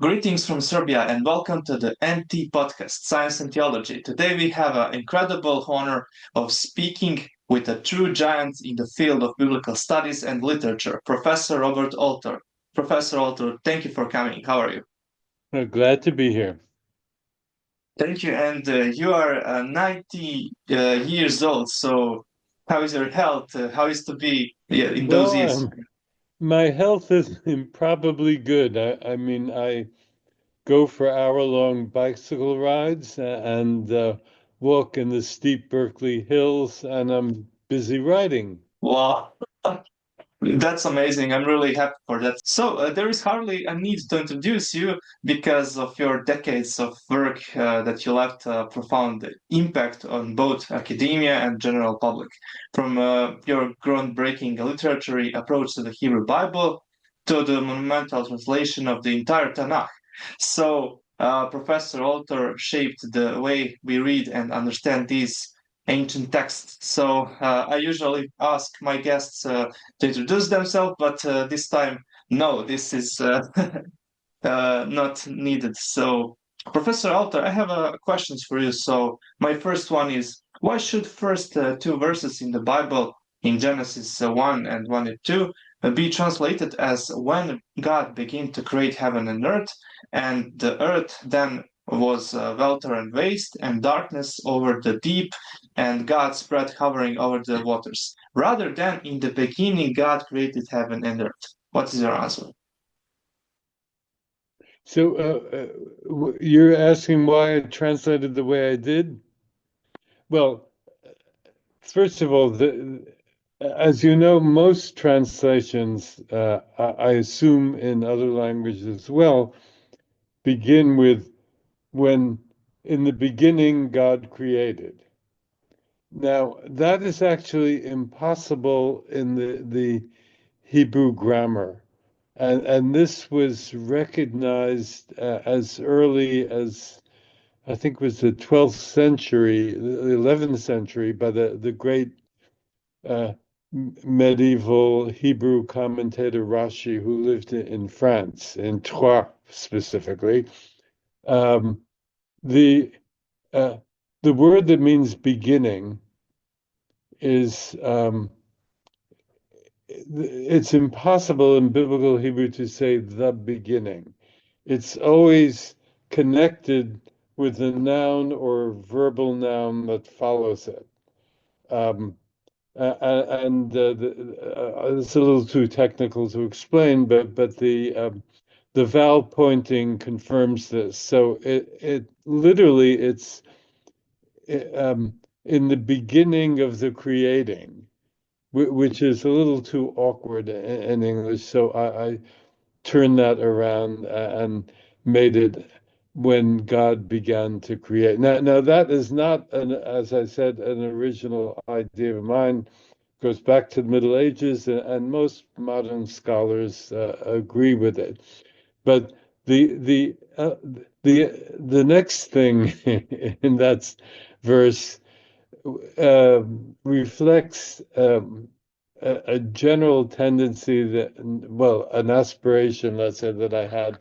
Greetings from Serbia and welcome to the NT podcast, Science and Theology. Today we have an incredible honor of speaking with a true giant in the field of biblical studies and literature, Professor Robert Alter. Professor Alter, thank you for coming. How are you? Glad to be here. Thank you. And you are 90 years old, so how is your health? How is to be in those Well, years? my health is probably good. I go for hour-long bicycle rides and walk in the steep Berkeley hills, and I'm busy writing. Wow. That's amazing. I'm really happy for that. So, there is hardly a need to introduce you because of your decades of work that you left a profound impact on both academia and general public. From your groundbreaking literary approach to the Hebrew Bible to the monumental translation of the entire Tanakh. So, Professor Alter shaped the way we read and understand these ancient texts. So, I usually ask my guests to introduce themselves, but this time, no, this is not needed. So, Professor Alter, I have questions for you. So, my first one is, why should first two verses in the Bible, in Genesis 1 and 1 and 2, be translated as when God began to create heaven and earth, and the earth then was welter and waste, and darkness over the deep, and God's breath hovering over the waters, rather than in the beginning God created heaven and earth? What is your answer? So, you're asking why I translated the way I did? Well, first of all, as you know, most translations, I assume in other languages as well, begin with when in the beginning God created. Now, that is actually impossible in the Hebrew grammar. And this was recognized as early as, I think it was the 12th century, the 11th century, by the great uh, medieval Hebrew commentator Rashi, who lived in France, in Troyes specifically. Um, the uh, the word that means beginning is it's impossible in biblical Hebrew to say the beginning. It's always connected with the noun or verbal noun that follows it. Um, it's a little too technical to explain, but the vowel pointing confirms this. So it literally um, in the beginning of the creating, which is a little too awkward in English. So I turned that around and made it when God began to create. Now that is not, as I said, an original idea of mine. It goes back to the Middle Ages, and most modern scholars agree with it. But the the uh, the next thing in that verse reflects a general tendency that, well, an aspiration, let's say, that I had,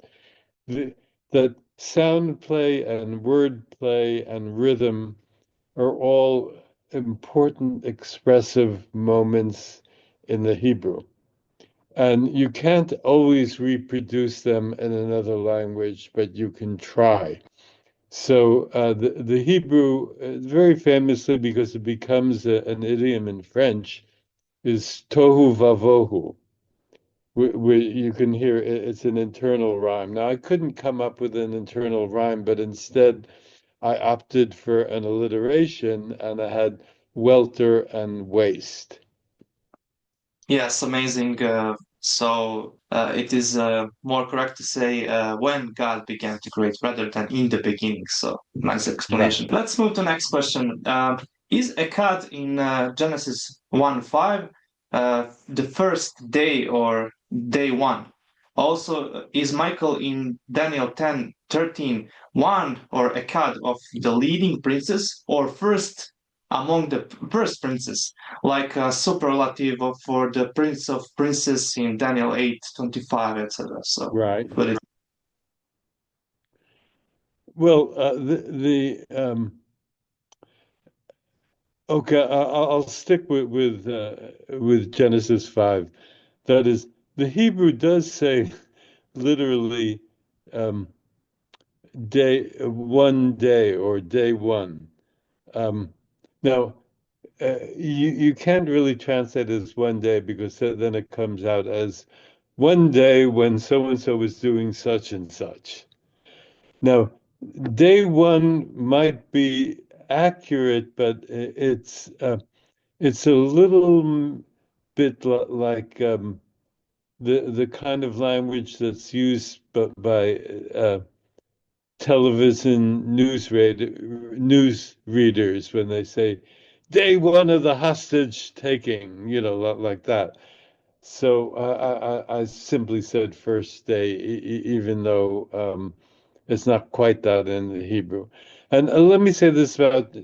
that sound play and word play and rhythm are all important expressive moments in the Hebrew. And you can't always reproduce them in another language, but you can try. So the Hebrew, very famously, because it becomes an idiom in French, is tohu vavohu. You can hear it's an internal rhyme. Now, I couldn't come up with an internal rhyme, but instead I opted for an alliteration, and I had welter and waste. Yes, amazing. So it is more correct to say when God began to create rather than in the beginning. So nice Right. explanation. Let's move to next question. Is echad in Genesis 1:5 the first day or day one? Also, is Michael in Daniel 10:13 one or echad of the leading princes or first among the first princes? Like a superlative for the prince of princes in Daniel 8:25, etc. So, Right. but it, Well, okay, I'll stick with Genesis 5. That is, the Hebrew does say literally um, one day or day one. Um, Now, you can't really translate it as one day because then it comes out as one day when so and so was doing such and such. Now, day one might be accurate, but it's a little bit like the kind of language that's used by television news readers when they say day one of the hostage taking, like that. So I simply said first day, even though it's not quite that in the Hebrew. And let me say this about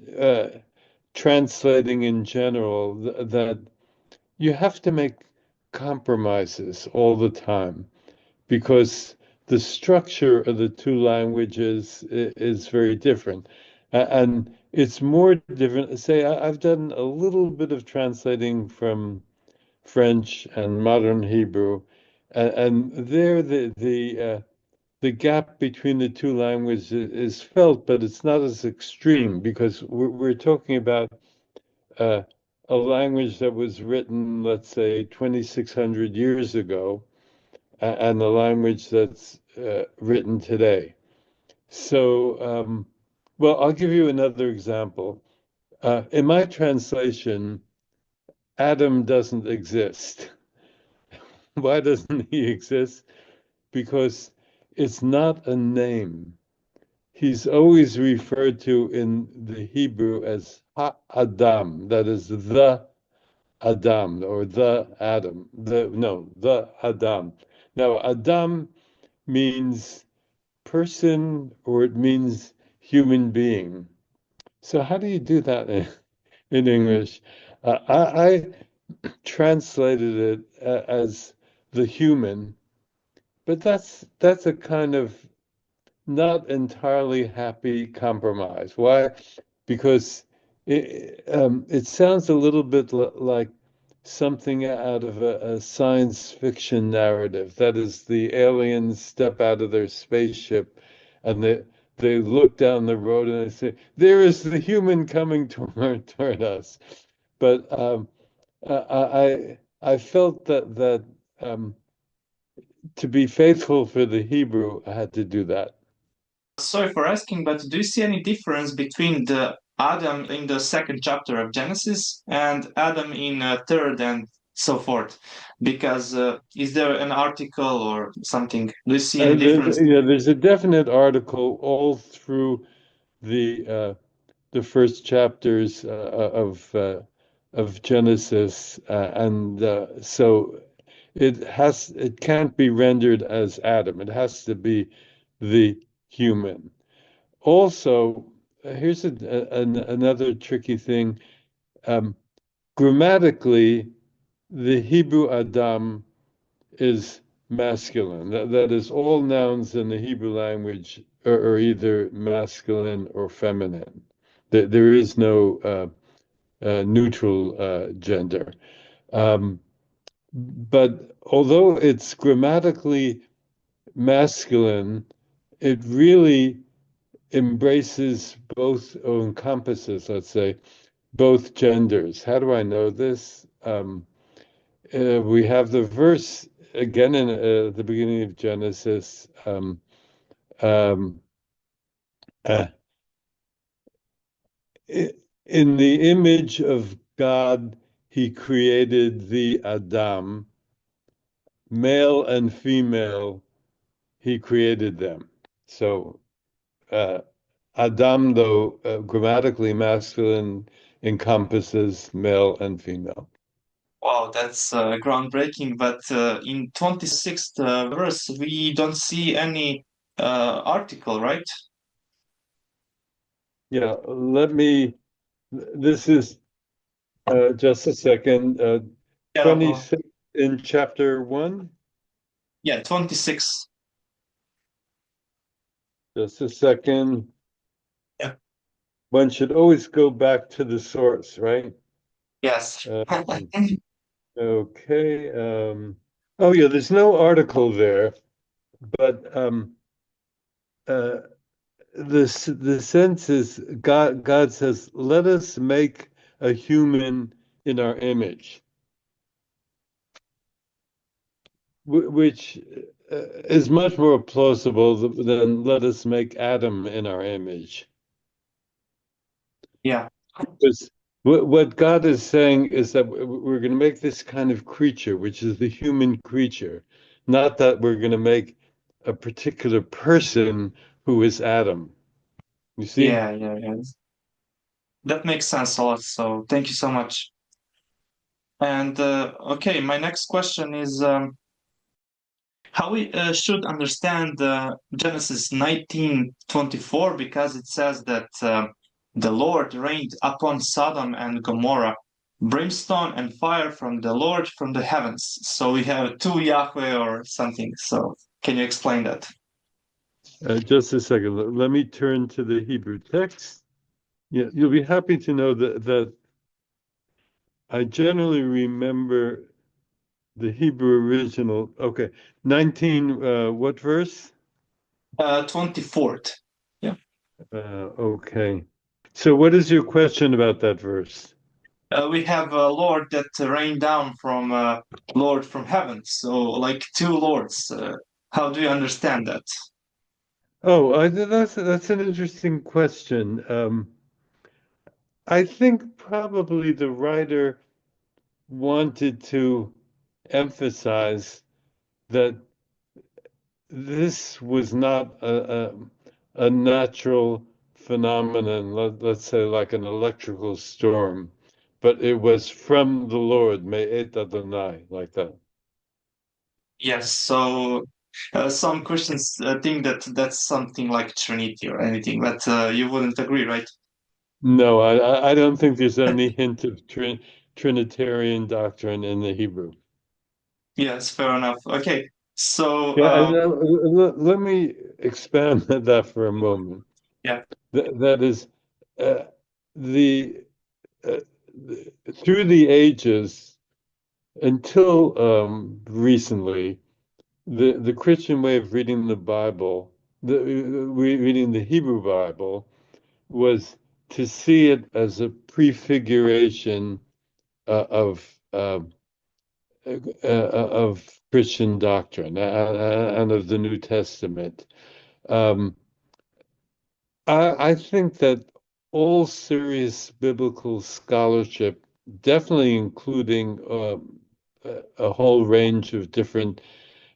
translating in general, that you have to make compromises all the time because the structure of the two languages is very different. And it's more different. Say, I've done a little bit of translating from French and modern Hebrew, and there the gap between the two languages is felt, but it's not as extreme because we're talking about uh, a language that was written, let's say, 2,600 years ago, and the language that's written today. So, well, I'll give you another example. In my translation, Adam doesn't exist. Why doesn't he exist? Because it's not a name. He's always referred to in the Hebrew as Ha-Adam, that is the Adam or the Adam. The Adam. Now, Adam means person or it means human being. So how do you do that in English? I translated it as the human, but that's a kind of not entirely happy compromise. Why? Because it sounds a little bit like something out of a science fiction narrative. That is, the aliens step out of their spaceship and they look down the road and they say, "There is the human coming toward us." But I felt that to be faithful for the Hebrew, I had to do that. Sorry for asking, but do you see any difference between the Adam in the second chapter of Genesis and Adam in third and so forth? Because is there an article or something? Do you see any difference? There's a definite article all through the first chapters of Genesis, and so it can't be rendered as Adam. It has to be the human. Also, here's another tricky thing. Um, Grammatically, the Hebrew Adam is masculine. That is, all nouns in the Hebrew language are either masculine or feminine. There is no neutral gender. Um, but although it's grammatically masculine, it really embraces both or encompasses, let's say, both genders. How do I know this? We have the verse again in the beginning of Genesis. Um, uh, in the image of God, he created the Adam, male and female, he created them. So uh, Adam, though grammatically masculine, encompasses male and female. Wow, that's groundbreaking. But in 26th verse, we don't see any article, right? Yeah, this is just a second, Yeah, no problem. 26 in chapter 1. Yeah, 26. Just a second. Yeah. One should always go back to the source, right? Yes. Okay. Oh, yeah, there's no article there, but uh, the sense is God says, "Let us make a human in our image," which is much more plausible than "Let us make Adam in our image." Yeah. Because what God is saying is that we're going to make this kind of creature, which is the human creature, not that we're going to make a particular person who is Adam. You see? Yeah. That makes sense a lot. So thank you so much. And okay, my next question is how we should understand Genesis 19:24 because it says that the Lord rained upon Sodom and Gomorrah brimstone and fire from the Lord from the heavens. So we have two Yahweh or something. So can you explain that? Just a second. Let me turn to the Hebrew text. Yeah, you'll be happy to know that I generally remember the Hebrew original. Okay, 19, what verse? 24th. Yeah. Okay. So what is your question about that verse? We have a Lord that rained down from Lord from heaven. So like two lords. How do you understand that? Oh, that's an interesting question. I think probably the writer wanted to emphasize that this was not a natural phenomenon, let's say like an electrical storm, but it was from the Lord, Me'et Adonai, like that. Yes, so some Christians think that that's something like Trinity or anything, but you wouldn't agree, right? No, I don't think there's any hint of Trinitarian doctrine in the Hebrew. Yes, fair enough. Okay, so Yeah, and let me expand on that for a moment. yeah, That is, uh, the uh, through the ages until recently, the Christian way of reading the Bible, reading the Hebrew Bible, was to see it as a prefiguration of of Christian doctrine and of the New Testament. Um, I think that all serious biblical scholarship, definitely including a whole range of different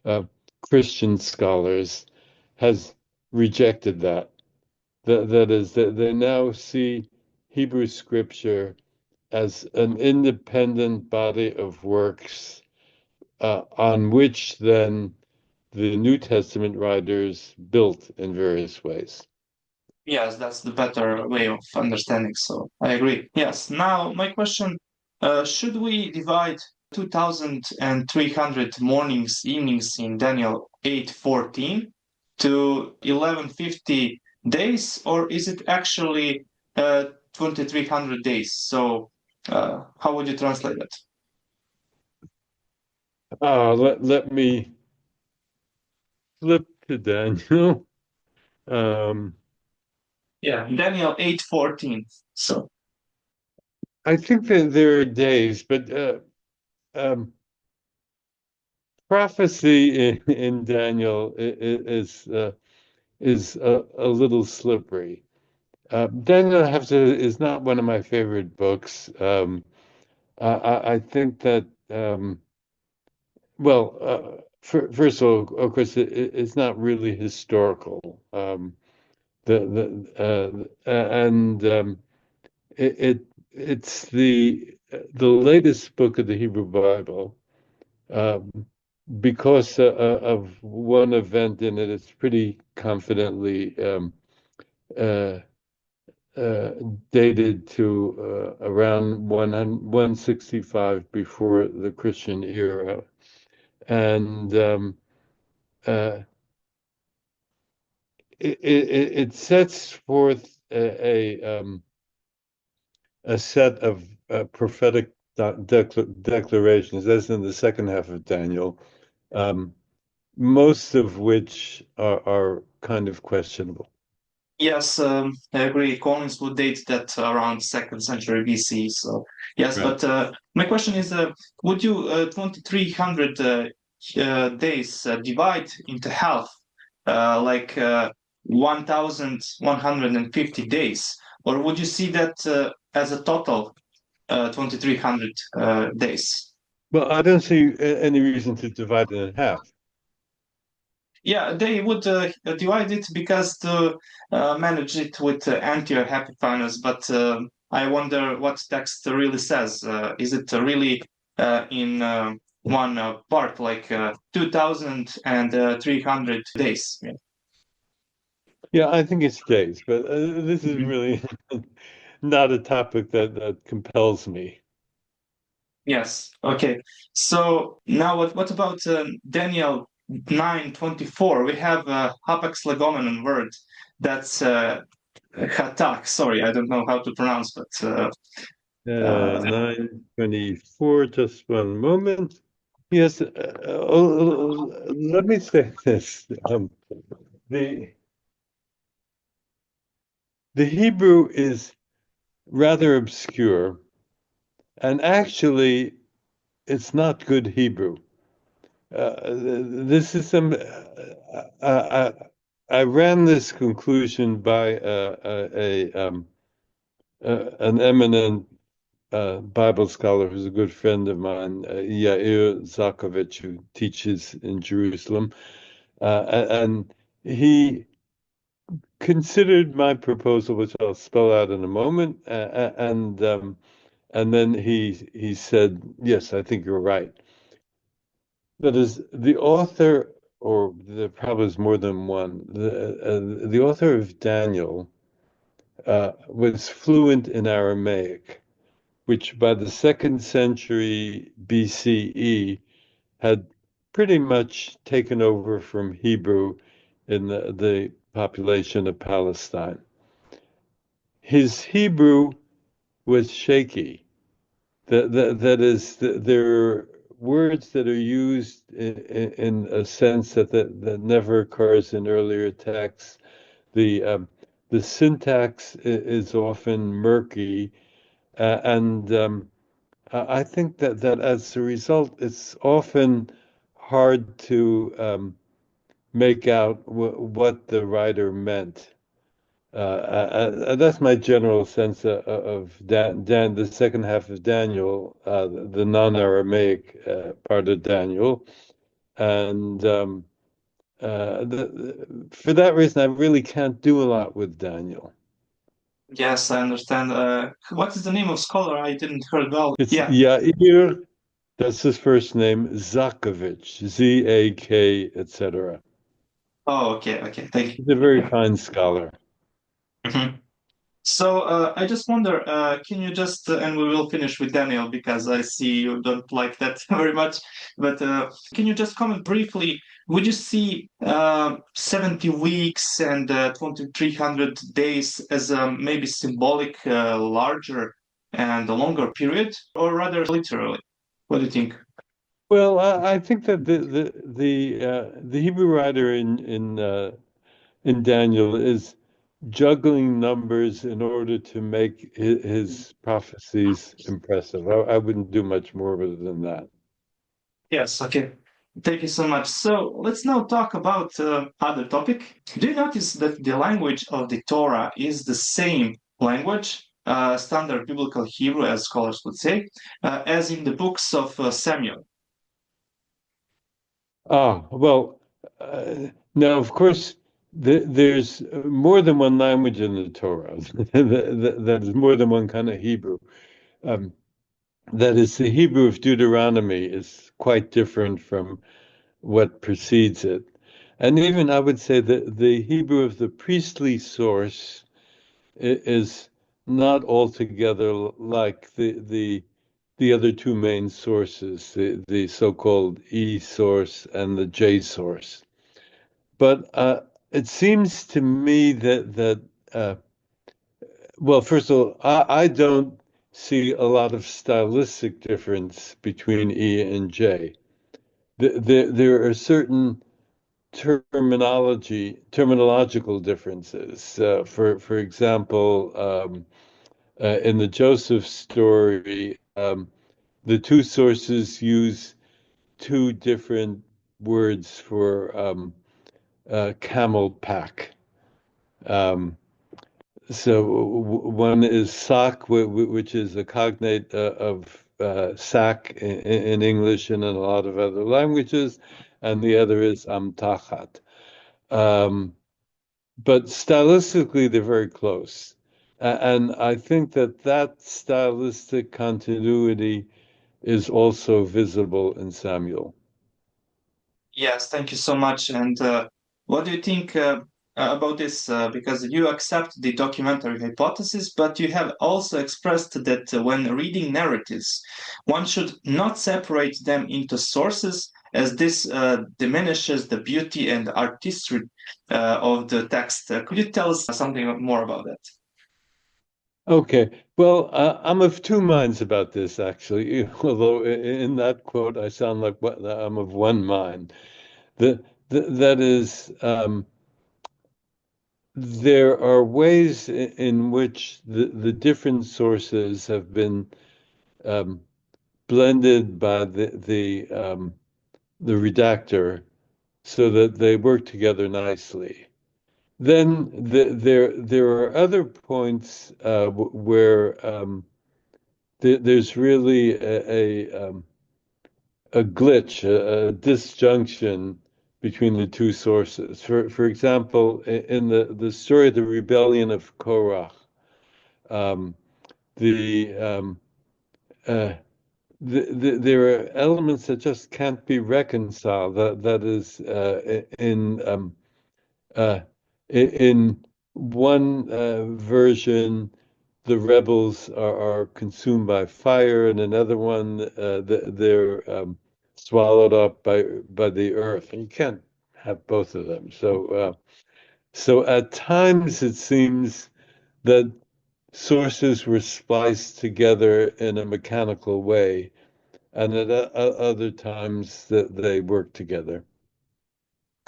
uh, Christian scholars, has rejected that. That is, that they now see Hebrew scripture as an independent body of works on which then the New Testament writers built in various ways. yes, that's the better way of understanding. So I agree. Yes, now my question, should we divide 2,300 mornings, evenings in Daniel 8:14 to 1150 days, or is it actually 2,300 days? So how would you translate that? Let me flip to Daniel. Um, Yeah, Daniel 8:14. So I think that there are days, but prophecy in Daniel is a little slippery. Daniel, I have to, is not one of my favorite books. I think that well, first of all, of course, it's not really historical. And it's the latest book of the Hebrew Bible. Because of one event in it, it's pretty confidently uh, uh, dated to around 165 before the Christian era. And uh, it sets forth a set of prophetic declarations, as in the second half of Daniel, most of which are kind of questionable. Yes, I agree. Collins would date that around second century BC. So yes, Right. but my question is, would you 2300 days divide into half, like 1150 days, or would you see that as a total 2300 days? Well, I don't see any reason to divide it in half. Yeah, they would divide it because to manage it with anti-happy finance, but I wonder what text really says. Is it really in one part, like 2300 days? Yeah. Yeah, I think it's days, but this is Mhm. really not a topic that compels me. Yes. Okay. So now, what about Daniel 9:24? We have Hapax Legomenon word that's chathak. Sorry, I don't know how to pronounce, but 924, just one moment. Yes, let me say this. The the Hebrew is rather obscure, and actually, it's not good Hebrew. This is some. I ran this conclusion by an eminent Bible scholar who's a good friend of mine, Yair Zakovich, who teaches in Jerusalem, and he considered my proposal, which I'll spell out in a moment, and then he said, "Yes, I think you're right." That is, the author, or there probably is more than one. The author of Daniel was fluent in Aramaic, which by the second century BCE had pretty much taken over from Hebrew in the population of Palestine. His Hebrew was shaky. That is, there are words that are used in a sense that never occurs in earlier texts. The syntax is often murky, and I think that as a result, it's often hard to make out what the writer meant. That's my general sense of the second half of Daniel, the non-Aramaic part of Daniel, and for that reason, I really can't do a lot with Daniel. yes, I understand. What is the name of scholar? I didn't heard well. It's Yeah. Yair, that's his first name, Zakovich, Z-A-K, etc. Oh, okay, okay. Thank He's a very fine scholar. you. Mhm. So I just wonder, can you just, and we will finish with Daniel because I see you don't like that very much, but can you just comment briefly? Would you see 70 weeks and 2300 days as maybe symbolic, larger and a longer period, or rather literally? What do you think? Well, I think that the Hebrew writer in Daniel is juggling numbers in order to make his prophecies impressive. I wouldn't do much more with it than that. Yes, okay. Thank you so much. So let's now talk about other topic. Do you notice that the language of the Torah is the same language, standard biblical Hebrew, as scholars would say, as in the books of Samuel? Ah, well, now, of course, there's more than one language in the Torah. That is more than one kind of Hebrew. Um, that is, the Hebrew of Deuteronomy is quite different from what precedes it. And even I would say that the Hebrew of the priestly source is not altogether like the other two main sources, the so-called E source and the J source. But it seems to me that well, first of all, I don't see a lot of stylistic difference between E and J. There are certain terminological differences. For example, in the Joseph story, the two sources use two different words for camel pack. Um, so one is sack, which is a cognate of sack in English and in a lot of other languages, and the other is amtachat. Um, but stylistically, they're very close. And I think that stylistic continuity is also visible in Samuel. Yes, thank you so much. And what do you think about this? Because you accept the documentary hypothesis, but you have also expressed that when reading narratives, one should not separate them into sources, as this diminishes the beauty and artistry of the text. Could you tell us something more about that? Okay, well, I'm of two minds about this, actually, although in that quote I sound like I'm of one mind. The, that is, there are ways in which the different sources have been um, blended by the redactor so that they work together nicely. Then there are other points where there's really a glitch, a disjunction between the two sources. For example, in the story of the rebellion of Korach, um, the, uh, there are elements that just can't be reconciled. That is uh, in one version, the rebels are consumed by fire, and another one, they're swallowed up by the earth. And you can't have both of them. So at times it seems that sources were spliced together in a mechanical way, and at other times that they work together.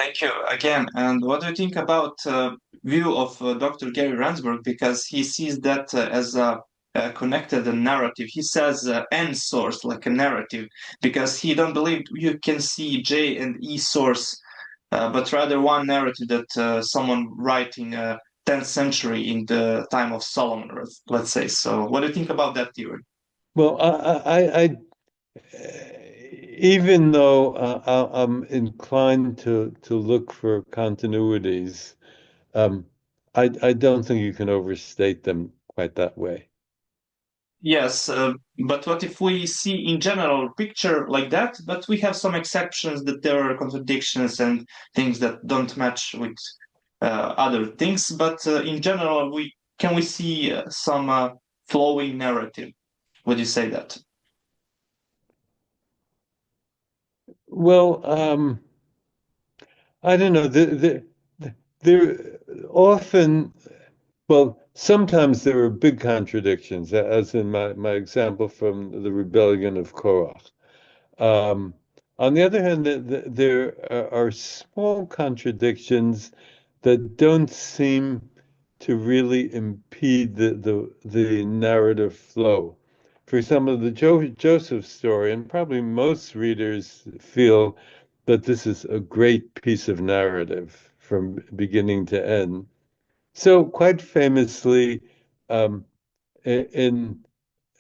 Thank you again. And what do you think about view of Dr. Gary Ransburg? Because he sees that as a connected narrative. He says N source like a narrative because he don't believe you can see J and E source, but rather one narrative that someone writing 10th century in the time of Solomon, let's say. So, what do you think about that theory? Well, even though I'm inclined to look for continuities, um, I don't think you can overstate them quite that way. Yes, but what if we see in general picture like that, but we have some exceptions that there are contradictions and things that don't match with other things, but in general, we see some flowing narrative? Would you say that? Well, I don't know. There often, well, sometimes there are big contradictions, as in my example from the rebellion of Korach. Um, on the other hand, there are small contradictions that don't seem to really impede the narrative flow. For example, the Joseph story, and probably most readers feel that this is a great piece of narrative from beginning to end. So, quite famously, um, in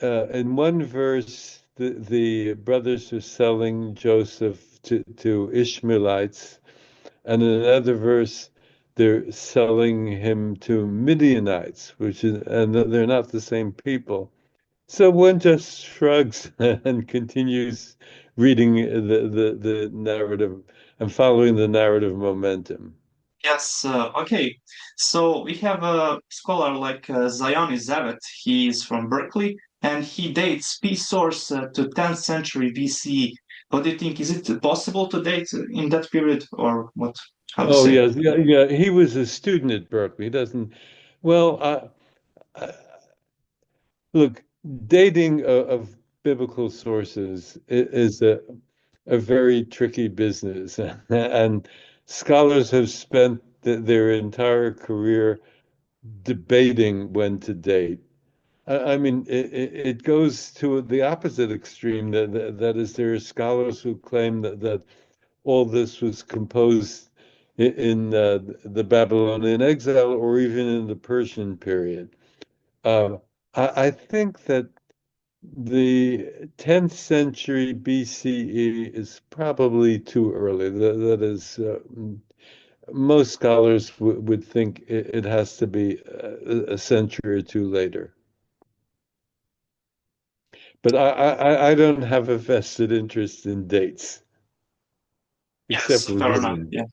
in one verse, the brothers are selling Joseph to Ishmaelites, and in another verse, they're selling him to Midianites, and they're not the same people. So one just shrugs and continues reading the narrative and following the narrative momentum. Yes, okay. So we have a scholar like Zion Zavet. He is from Berkeley, and he dates P source to 10th century BCE. What do you think? Is it possible to date in that period, or what? how to Oh say. yes, yeah, yeah. He was a student at Berkeley. He doesn't. Well, I, look, dating of biblical sources is a very tricky business, and scholars have spent their entire career debating when to date. I mean, it goes to the opposite extreme. That is, there are scholars who claim that all this was composed in the Babylonian exile or even in the Persian period. Uh, I think that the 10th century BCE is probably too early. That is, most scholars would think it has to be a century or two later. But I don't have a vested interest in dates, except Yes, fair enough. religion. Yeah.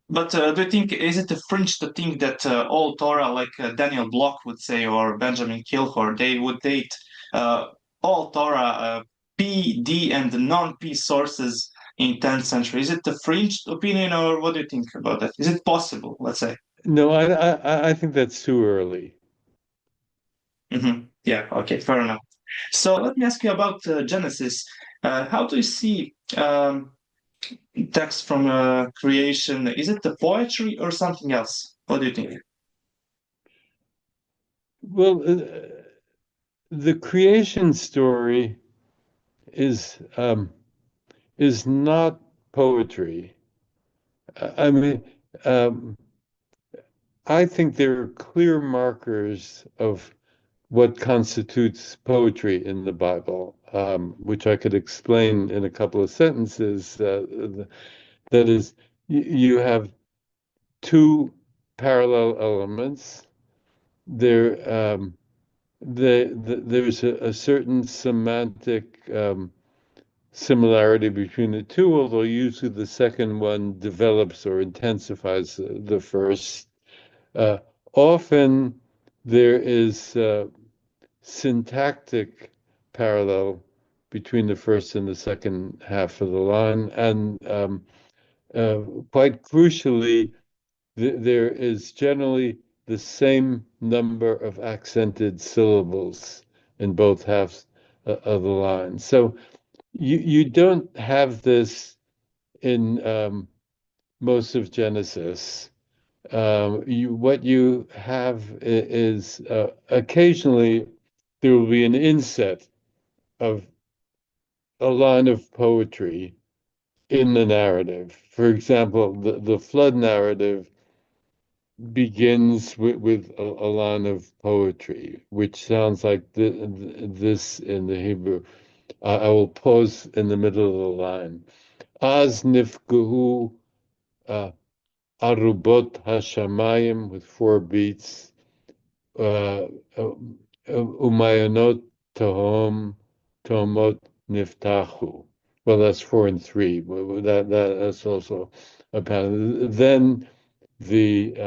But do you think, is it a fringe to think that all Torah, like Daniel Block would say, or Benjamin Kilgore, they would date uh, all Torah P, D, and non-P sources in 10th century? Is it a fringe opinion, or what do you think about that? Is it possible, let's say? No, I think that's too early. Yeah, okay, fair enough. So let me ask you about Genesis. How do you see text from creation? Is it the poetry or something else? What do you think? Well, the creation story is is not poetry. I mean, um, I think there are clear markers of what constitutes poetry in the Bible, which I could explain in a couple of sentences. That is, you have two parallel elements. There, there's a certain semantic similarity between the two, although usually the second one develops or intensifies the first. Uh, Often there is syntactic parallel between the first and the second half of the line, and uh, quite crucially, there is generally the same number of accented syllables in both halves of the line. So you don't have this in most of Genesis. What you have is occasionally there will be an inset of a line of poetry in the narrative. For example, the flood narrative begins with a line of poetry, which sounds like this in the Hebrew. I will pause in the middle of the line. Az nifkuhu uh, arubot hashamayim with four beats. Uh, Umayonot Tohom Tomot Niftachu. Well, that's 4 and 3. That's also a pattern. Then the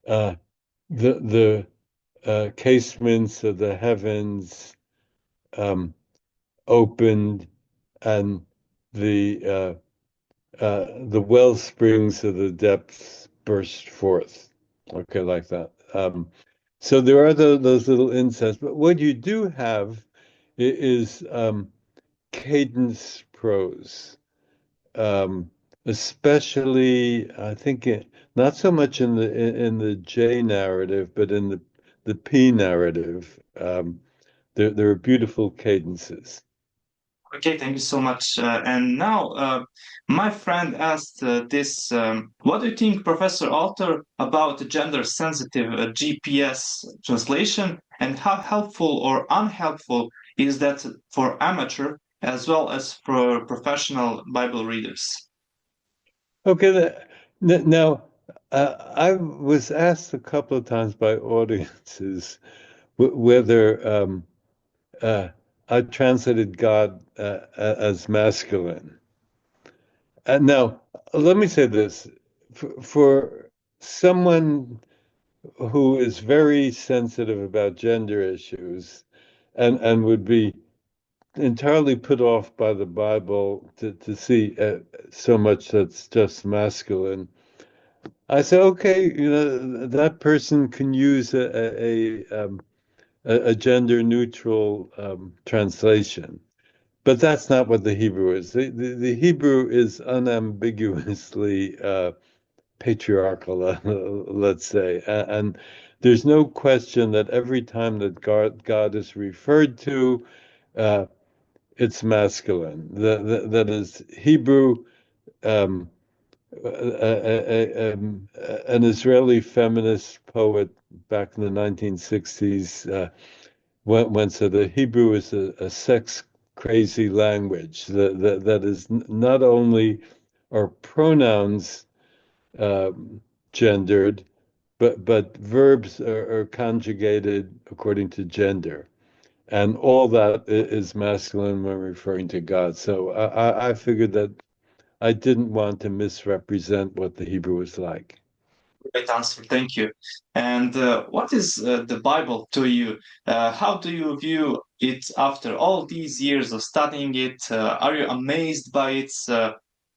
uh, casements of the heavens opened, and the well springs of the depths burst forth. Okay, like that. So there are those little insets, but what you do have is cadence prose, um, especially I think not so much in the J narrative, but in the P narrative. There are beautiful cadences. Okay, thank you so much. And now, my friend asked this: what do you think, Professor Alter, about the gender-sensitive GPS translation, and how helpful or unhelpful is that for amateur as well as for professional Bible readers? Okay, now I was asked a couple of times by audiences whether uh, I translated God as masculine. And now, let me say this. For someone who is very sensitive about gender issues and would be entirely put off by the Bible to see so much that's just masculine. I say, okay, that person can use a gender neutral translation. But that's not what the Hebrew is. The Hebrew is unambiguously patriarchal, let's say. And there's no question that every time that God is referred to, uh, it's masculine. That is Hebrew. Um, an Israeli feminist poet back in the 1960s once said that Hebrew is a sex crazy language. That is not only are pronouns gendered, but verbs are conjugated according to gender. And all that is masculine when referring to God. So I figured that I didn't want to misrepresent what the Hebrew is like. Great answer, thank you. And what is the Bible to you? How do you view it after all these years of studying it? Are you amazed by its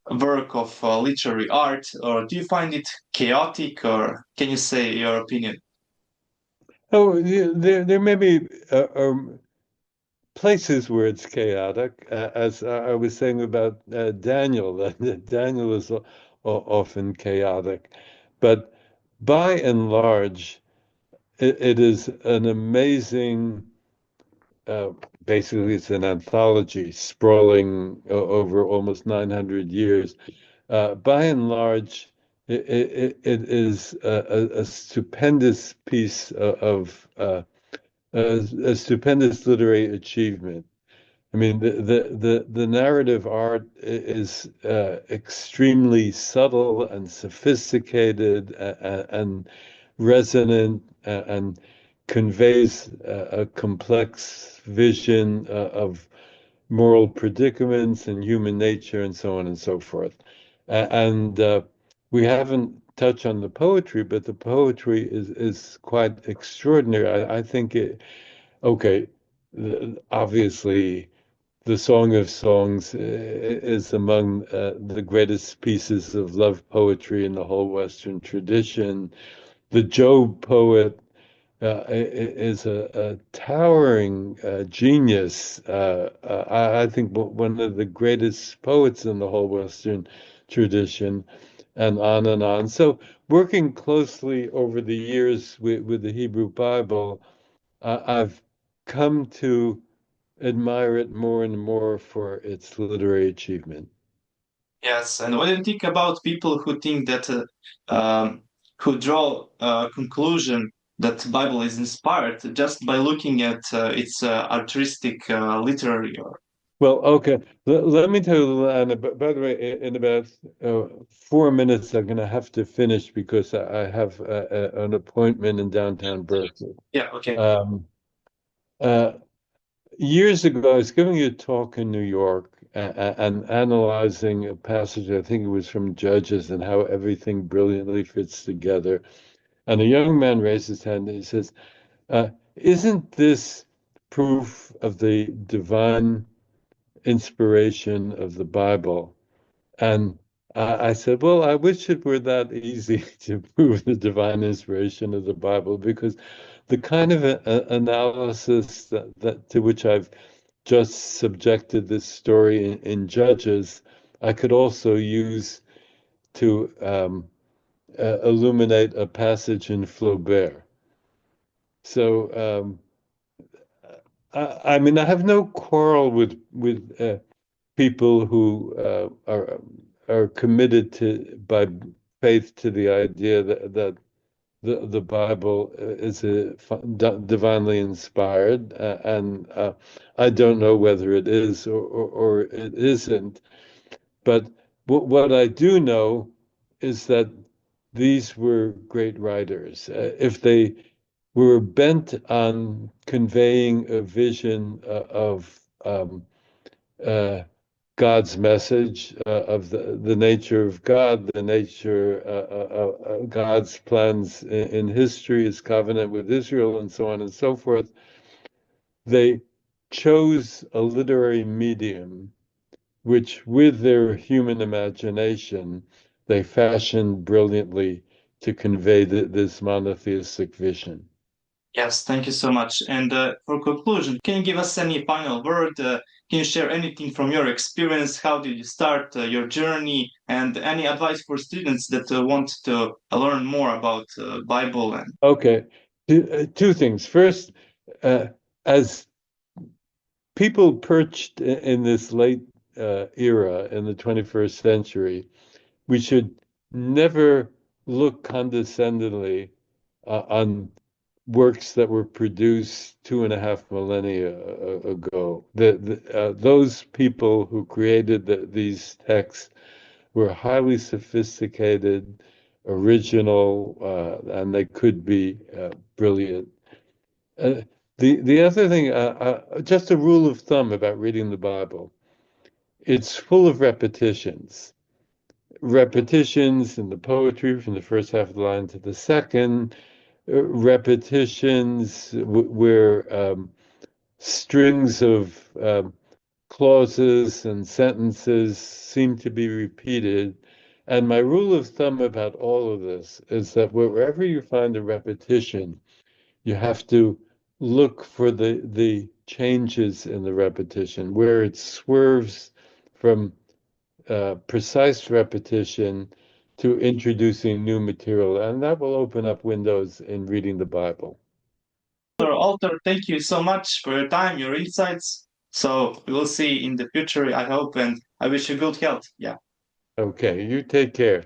work of literary art, or do you find it chaotic, or can you say your opinion? Oh, there may be places where it's chaotic, as I was saying about Daniel, that Daniel is often chaotic. But by and large, it is an amazing, uh, basically, it's an anthology sprawling over almost 900 years. By and large, it is a stupendous piece a stupendous literary achievement. I mean, the narrative art is extremely subtle and sophisticated and resonant and conveys a complex vision of moral predicaments and human nature and so on and so forth. And we haven't touched on the poetry, but the poetry is quite extraordinary. I think okay, obviously the Song of Songs is among the greatest pieces of love poetry in the whole Western tradition. The Job poet is a towering genius. I think one of the greatest poets in the whole Western tradition, and on and on. So, working closely over the years with the Hebrew Bible, I've come to admire it more and more for its literary achievement. Yes, and when you think about people who think that, who draw a conclusion that the Bible is inspired just by looking at its artistic literary or Well, okay. Let me tell you, Anna, but by the way, in about 4 minutes, I'm going to have to finish because I have an appointment in downtown Berkeley. yeah, okay. Um, uh, Years ago, I was giving a talk in New York and analyzing a passage, I think it was from Judges, and how everything brilliantly fits together. And a young man raised his hand and he says, isn't this proof of the divine inspiration of the Bible? And I said, well, I wish it were that easy to prove the divine inspiration of the Bible, because the kind of analysis that to which I've just subjected this story in Judges, I could also use to illuminate a passage in Flaubert. So, I mean, I have no quarrel with people who are committed to by faith to the idea that the Bible is divinely inspired, and I don't know whether it is or it isn't. But what I do know is that these were great writers. If they were bent on conveying a vision of uh, God's message, of the nature of God, the nature God's plans in history, his covenant with Israel, and so on and so forth. They chose a literary medium which, with their human imagination, they fashioned brilliantly to convey this monotheistic vision. Yes, thank you so much. And for conclusion, can you give us any final word? Can you share anything from your experience? How did you start your journey? And any advice for students that want to learn more about Bible? And Okay, two things. First, as people perched in this late era in the 21st century, we should never look condescendingly on works that were produced 2.5 millennia ago. Those people who created these texts were highly sophisticated, original, and they could be brilliant. Uh, the other thing, just a rule of thumb about reading the Bible, it's full of repetitions. Repetitions in the poetry from the first half of the line to the second, repetitions where strings of clauses and sentences seem to be repeated. And my rule of thumb about all of this is that wherever you find a repetition, you have to look for the changes in the repetition, where it swerves from precise repetition to introducing new material, and that will open up windows in reading the Bible. Alter, thank you so much for your time, your insights. So we will see in the future, I hope, and I wish you good health. Yeah. Okay, you take care.